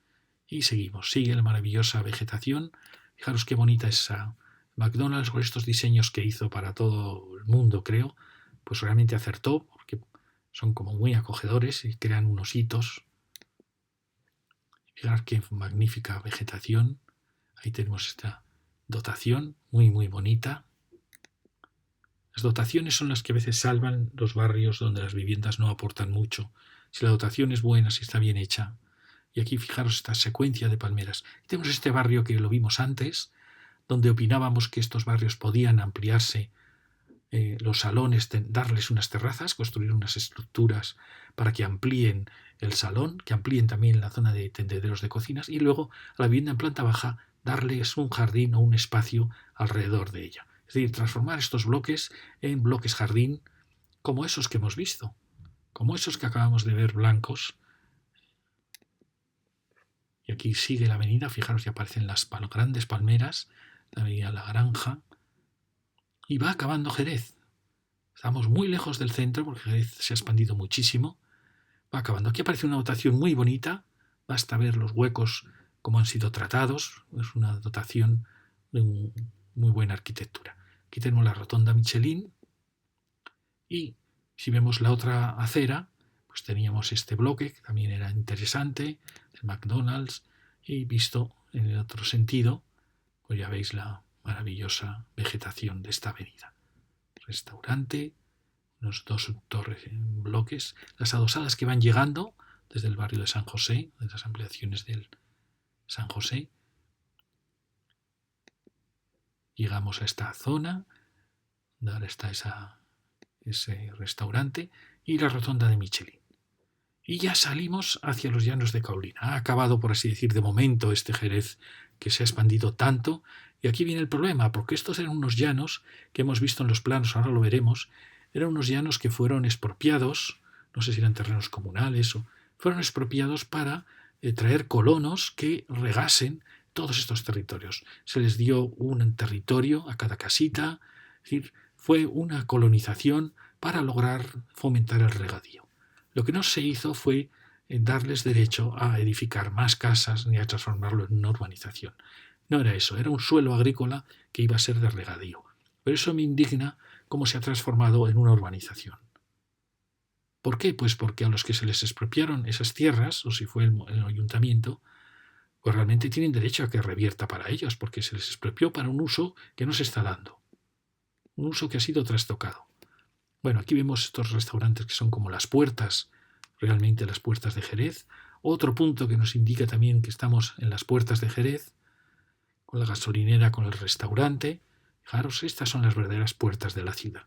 y seguimos. Sigue la maravillosa vegetación. Fijaros qué bonita es esa McDonald's con estos diseños que hizo para todo el mundo, creo. Pues realmente acertó, porque son como muy acogedores y crean unos hitos. Fijaros qué magnífica vegetación. Ahí tenemos esta dotación muy, muy bonita. Las dotaciones son las que a veces salvan los barrios donde las viviendas no aportan mucho. Si la dotación es buena, si está bien hecha. Y aquí fijaros esta secuencia de palmeras. Tenemos este barrio que lo vimos antes, donde opinábamos que estos barrios podían ampliarse, los salones, darles unas terrazas, construir unas estructuras para que amplíen el salón, que amplíen también la zona de tendederos de cocinas y luego a la vivienda en planta baja darles un jardín o un espacio alrededor de ella. Es decir, transformar estos bloques en bloques jardín como esos que hemos visto, como esos que acabamos de ver blancos. Y aquí sigue la avenida, fijaros que aparecen las grandes palmeras, la avenida La Granja, y va acabando Jerez. Estamos muy lejos del centro porque Jerez se ha expandido muchísimo. Va acabando. Aquí aparece una dotación muy bonita basta ver los huecos cómo han sido tratados, es una dotación de muy buena arquitectura. Aquí tenemos la rotonda Michelin y si vemos la otra acera, pues teníamos este bloque que también era interesante, el McDonald's, y visto en el otro sentido, pues ya veis la maravillosa vegetación de esta avenida. Restaurante, unos dos torres en bloques, las adosadas que van llegando desde el barrio de San José, de las ampliaciones del San José. Llegamos a esta zona, donde ahora está ese restaurante, y la rotonda de Michelin. Y ya salimos hacia los llanos de Caolina. Ha acabado, por así decir, de momento este Jerez que se ha expandido tanto. Y aquí viene el problema, porque estos eran unos llanos que hemos visto en los planos, ahora lo veremos, eran unos llanos que fueron expropiados, no sé si eran terrenos comunales, o fueron expropiados para traer colonos que regasen todos estos territorios. Se les dio un territorio a cada casita, es decir, fue una colonización para lograr fomentar el regadío. Lo que no se hizo fue darles derecho a edificar más casas ni a transformarlo en una urbanización. No era eso, era un suelo agrícola que iba a ser de regadío. Pero eso me indigna cómo se ha transformado en una urbanización. ¿Por qué? Pues porque a los que se les expropiaron esas tierras, o si fue el ayuntamiento, pues realmente tienen derecho a que revierta para ellos, porque se les expropió para un uso que no se está dando. Un uso que ha sido trastocado. Bueno, aquí vemos estos restaurantes que son como las puertas, realmente las puertas de Jerez. Otro punto que nos indica también que estamos en las puertas de Jerez, con la gasolinera, con el restaurante. Fijaros, estas son las verdaderas puertas de la ciudad.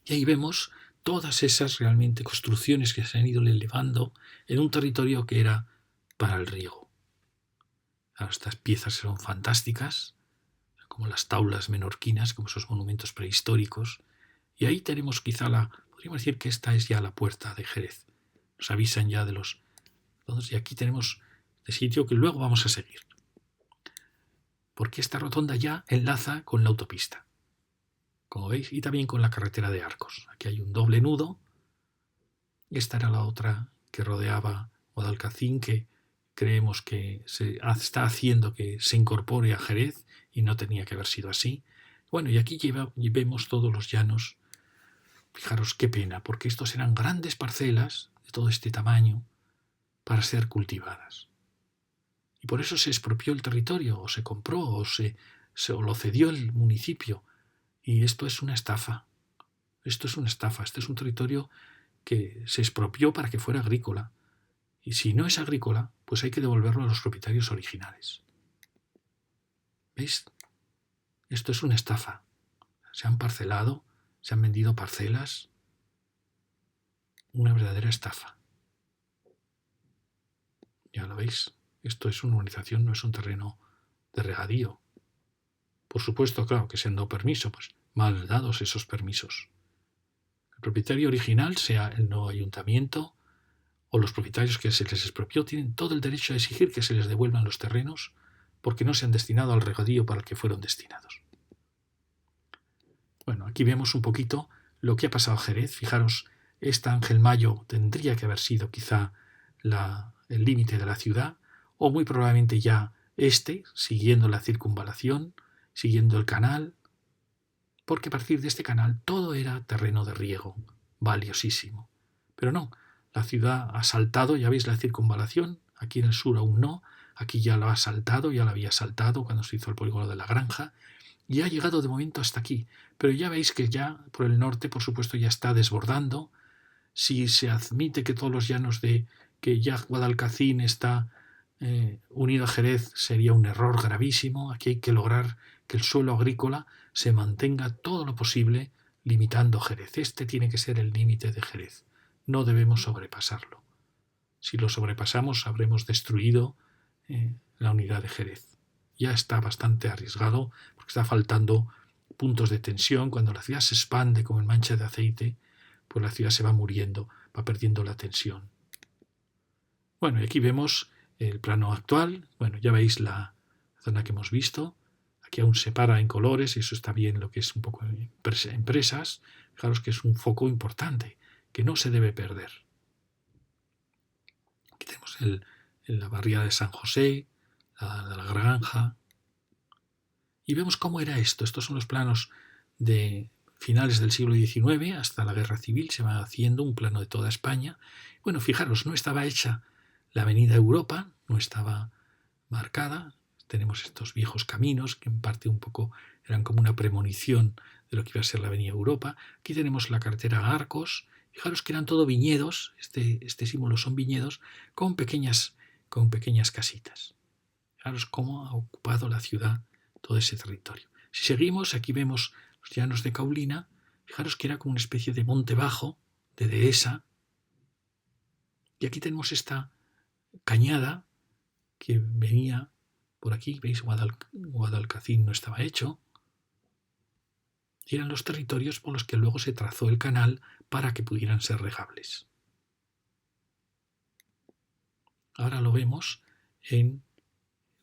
Y ahí vemos todas esas realmente construcciones que se han ido elevando en un territorio que era para el riego. Claro, estas piezas son fantásticas, como las taulas menorquinas, como esos monumentos prehistóricos. Y ahí tenemos podríamos decir que esta es ya la puerta de Jerez. Nos avisan ya de los... Y aquí tenemos este sitio que luego vamos a seguir. Porque esta rotonda ya enlaza con la autopista, como veis, y también con la carretera de Arcos. Aquí hay un doble nudo. Esta era la otra que rodeaba Guadalcacín, que creemos que se está haciendo que se incorpore a Jerez y no tenía que haber sido así. Bueno, y aquí vemos todos los llanos. Fijaros qué pena, porque estos eran grandes parcelas de todo este tamaño para ser cultivadas. Y por eso se expropió el territorio, o se compró, o lo cedió el municipio. Y esto es una estafa. Esto es una estafa. Este es un territorio que se expropió para que fuera agrícola. Y si no es agrícola, pues hay que devolverlo a los propietarios originales. ¿Veis? Esto es una estafa. Se han parcelado, se han vendido parcelas. Una verdadera estafa. Ya lo veis. Esto es una urbanización, no es un terreno de regadío. Por supuesto, claro, que se han dado permiso, pues mal dados esos permisos. El propietario original, sea el nuevo ayuntamiento o los propietarios que se les expropió, tienen todo el derecho a exigir que se les devuelvan los terrenos porque no se han destinado al regadío para el que fueron destinados. Bueno, aquí vemos un poquito lo que ha pasado a Jerez. Fijaros, esta Ángel Mayo tendría que haber sido quizá el límite de la ciudad, o muy probablemente ya siguiendo la circunvalación, siguiendo el canal, porque a partir de este canal todo era terreno de riego, valiosísimo. Pero no, la ciudad ha saltado, ya veis la circunvalación, aquí en el sur aún no, aquí ya lo ha saltado, ya lo había saltado cuando se hizo el polígono de la Granja, y ha llegado de momento hasta aquí. Pero ya veis que ya por el norte, por supuesto, ya está desbordando. Si se admite que todos los llanos que ya Guadalcacín está unido a Jerez, sería un error gravísimo. Aquí hay que lograr que el suelo agrícola se mantenga todo lo posible limitando Jerez. Este tiene que ser el límite de Jerez. No debemos sobrepasarlo. Si lo sobrepasamos, habremos destruido la unidad de Jerez. Ya está bastante arriesgado porque está faltando puntos de tensión. Cuando la ciudad se expande como en mancha de aceite, pues la ciudad se va muriendo, va perdiendo la tensión. Bueno, y aquí vemos el plano actual. Bueno, ya veis la zona que hemos visto. Aquí aún se para en colores y eso está bien lo que es un poco empresas. Fijaros que es un foco importante que no se debe perder. Aquí tenemos la barriada de San José, la Granja. Y vemos cómo era esto. Estos son los planos de finales del siglo XIX hasta la Guerra Civil. Se va haciendo un plano de toda España. Bueno, fijaros, no estaba hecha la Avenida Europa, no estaba marcada. Tenemos estos viejos caminos que en parte un poco eran como una premonición de lo que iba a ser la Avenida Europa. Aquí tenemos la carretera a Arcos. Fijaros que eran todo viñedos, este símbolo son viñedos, con pequeñas casitas. Fijaros cómo ha ocupado la ciudad todo ese territorio. Si seguimos, aquí vemos los llanos de Caulina. Fijaros que era como una especie de monte bajo, de dehesa. Y aquí tenemos esta cañada que venía por aquí. ¿Veis? Guadalcacín no estaba hecho. Y eran los territorios por los que luego se trazó el canal para que pudieran ser regables. Ahora lo vemos en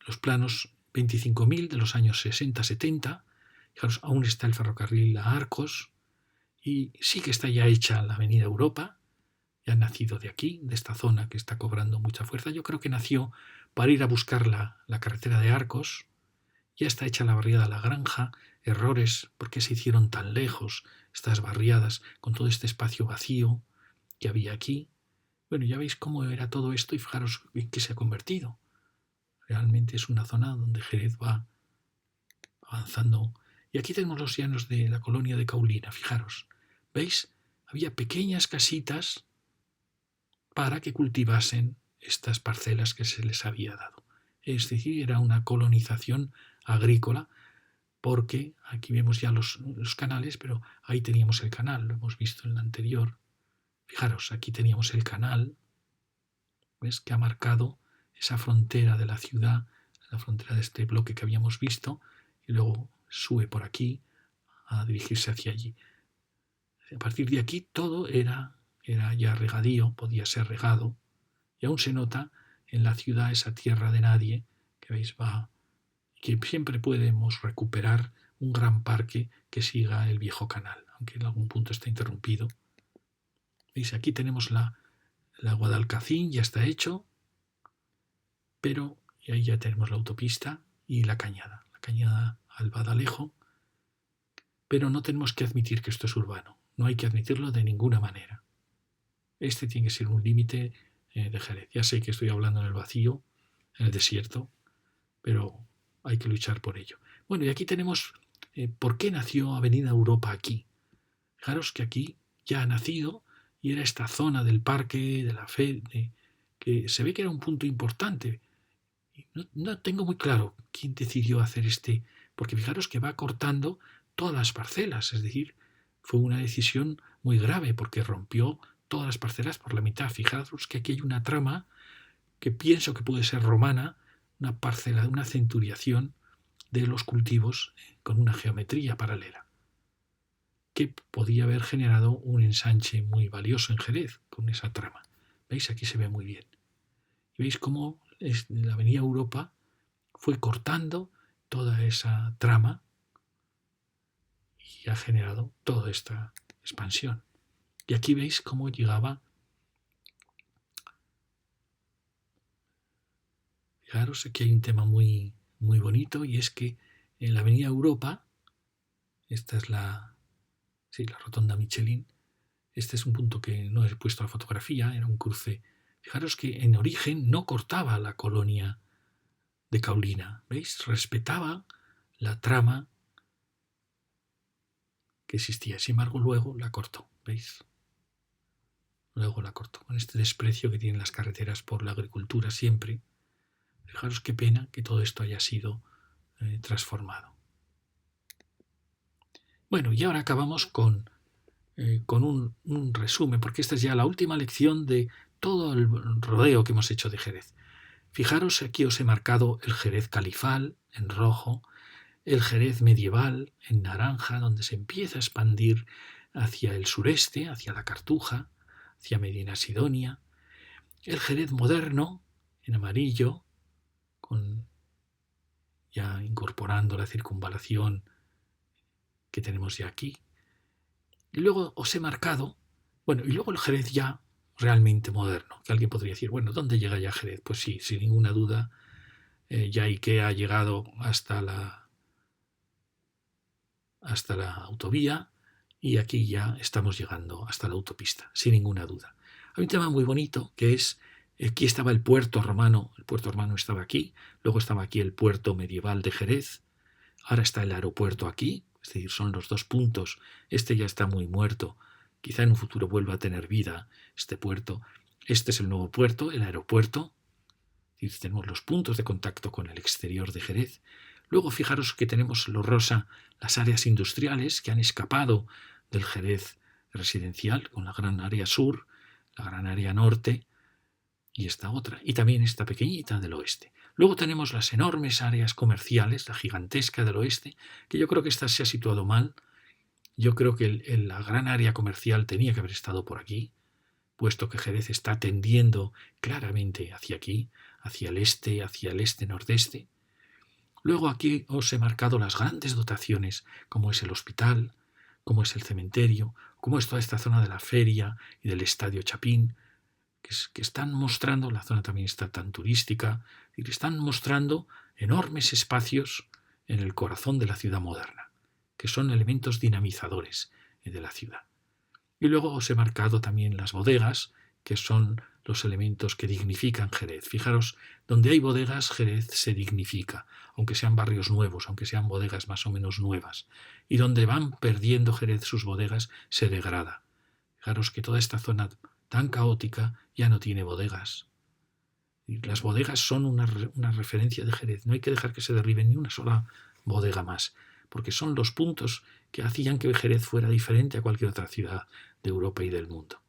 los planos 25.000 de los años 60-70. Fijaros, aún está el ferrocarril a Arcos y sí que está ya hecha la Avenida Europa. Ya ha nacido de aquí, de esta zona que está cobrando mucha fuerza. Yo creo que nació para ir a buscar la carretera de Arcos. Ya está hecha la barriada La Granja. Errores, ¿por qué se hicieron tan lejos estas barriadas con todo este espacio vacío que había aquí? Bueno, ya veis cómo era todo esto y fijaros en qué se ha convertido. Realmente es una zona donde Jerez va avanzando. Y aquí tenemos los llanos de la colonia de Caulina, fijaros. ¿Veis? Había pequeñas casitas para que cultivasen estas parcelas que se les había dado. Es decir, era una colonización agrícola, porque aquí vemos ya los canales, pero ahí teníamos el canal, lo hemos visto en la anterior. Fijaros, aquí teníamos el canal, ¿ves? Que ha marcado esa frontera de la ciudad, la frontera de este bloque que habíamos visto, y luego sube por aquí a dirigirse hacia allí. A partir de aquí todo era ya regadío, podía ser regado, y aún se nota en la ciudad esa tierra de nadie, que veis va, que siempre podemos recuperar un gran parque que siga el viejo canal, aunque en algún punto está interrumpido. ¿Veis? Aquí tenemos la Guadalcacín, ya está hecho, pero y ahí ya tenemos la autopista y la cañada al Badalejo, pero no tenemos que admitir que esto es urbano, no hay que admitirlo de ninguna manera. Este tiene que ser un límite de Jerez. Ya sé que estoy hablando en el vacío, en el desierto, pero hay que luchar por ello. Bueno, y aquí tenemos por qué nació Avenida Europa aquí. Fijaros que aquí ya ha nacido y era esta zona del parque, de la fe, que se ve que era un punto importante. No tengo muy claro quién decidió hacer porque fijaros que va cortando todas las parcelas, es decir, fue una decisión muy grave porque rompió todas las parcelas por la mitad. Fijaros que aquí hay una trama que pienso que puede ser romana, una parcela, una centuriación de los cultivos con una geometría paralela, que podía haber generado un ensanche muy valioso en Jerez con esa trama. ¿Veis? Aquí se ve muy bien. Y veis cómo la Avenida Europa fue cortando toda esa trama y ha generado toda esta expansión. Y aquí veis cómo llegaba. Fijaros, aquí hay un tema muy, muy bonito y es que en la Avenida Europa, esta es la rotonda Michelin, este es un punto que no he puesto a la fotografía, era un cruce. Fijaros que en origen no cortaba la colonia de Caulina, ¿veis? Respetaba la trama que existía, sin embargo luego la cortó, ¿veis? Luego la cortó, con este desprecio que tienen las carreteras por la agricultura siempre. Fijaros qué pena que todo esto haya sido transformado. Bueno, y ahora acabamos con un resumen, porque esta es ya la última lección de todo el rodeo que hemos hecho de Jerez. Fijaros, aquí os he marcado el Jerez califal en rojo, el Jerez medieval en naranja, donde se empieza a expandir hacia el sureste, hacia la Cartuja, hacia Medina Sidonia, el Jerez moderno en amarillo, ya incorporando la circunvalación que tenemos ya aquí. Y luego os he marcado, y luego el Jerez ya realmente moderno. Que alguien podría decir, bueno, ¿dónde llega ya Jerez? Pues sí, sin ninguna duda, ya IKEA ha llegado hasta la autovía y aquí ya estamos llegando hasta la autopista, sin ninguna duda. Hay un tema muy bonito que es, aquí estaba el puerto romano estaba aquí, luego estaba aquí el puerto medieval de Jerez, ahora está el aeropuerto aquí, es decir, son los dos puntos, este ya está muy muerto, quizá en un futuro vuelva a tener vida este puerto, este es el nuevo puerto, el aeropuerto, es decir, tenemos los puntos de contacto con el exterior de Jerez. Luego fijaros que tenemos lo rosa, las áreas industriales que han escapado del Jerez residencial, con la gran área sur, la gran área norte y esta otra, y también esta pequeñita del oeste. Luego tenemos las enormes áreas comerciales, la gigantesca del oeste, que yo creo que esta se ha situado mal. Yo creo que la gran área comercial tenía que haber estado por aquí, puesto que Jerez está tendiendo claramente hacia aquí, hacia el este-nordeste. Luego aquí os he marcado las grandes dotaciones, como es el hospital, como es el cementerio, como es toda esta zona de la feria y del Estadio Chapín, que están mostrando, la zona también está tan turística, y están mostrando enormes espacios en el corazón de la ciudad moderna, que son elementos dinamizadores de la ciudad. Y luego os he marcado también las bodegas, que son los elementos que dignifican Jerez. Fijaros, donde hay bodegas, Jerez se dignifica, aunque sean barrios nuevos, aunque sean bodegas más o menos nuevas. Y donde van perdiendo Jerez sus bodegas, se degrada. Fijaros que toda esta zona tan caótica ya no tiene bodegas. Y las bodegas son una referencia de Jerez. No hay que dejar que se derribe ni una sola bodega más, porque son los puntos que hacían que Jerez fuera diferente a cualquier otra ciudad de Europa y del mundo.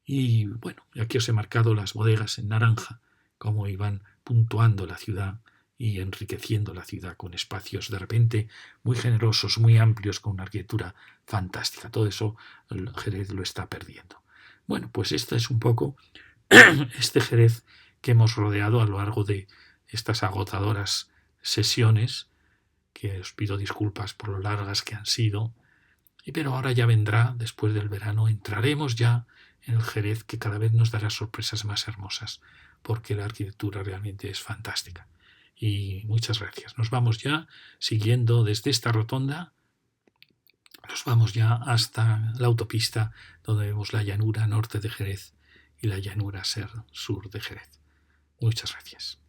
Y bueno, aquí os he marcado las bodegas en naranja, cómo iban puntuando la ciudad y enriqueciendo la ciudad con espacios de repente muy generosos, muy amplios, con una arquitectura fantástica. Todo eso Jerez lo está perdiendo. Bueno, pues este es un poco este Jerez que hemos rodeado a lo largo de estas agotadoras sesiones, que os pido disculpas por lo largas que han sido, pero ahora ya vendrá, después del verano, entraremos ya en el Jerez que cada vez nos dará sorpresas más hermosas, porque la arquitectura realmente es fantástica. Y muchas gracias. Nos vamos ya siguiendo desde esta rotonda, nos vamos ya hasta la autopista donde vemos la llanura norte de Jerez y la llanura sur de Jerez. Muchas gracias.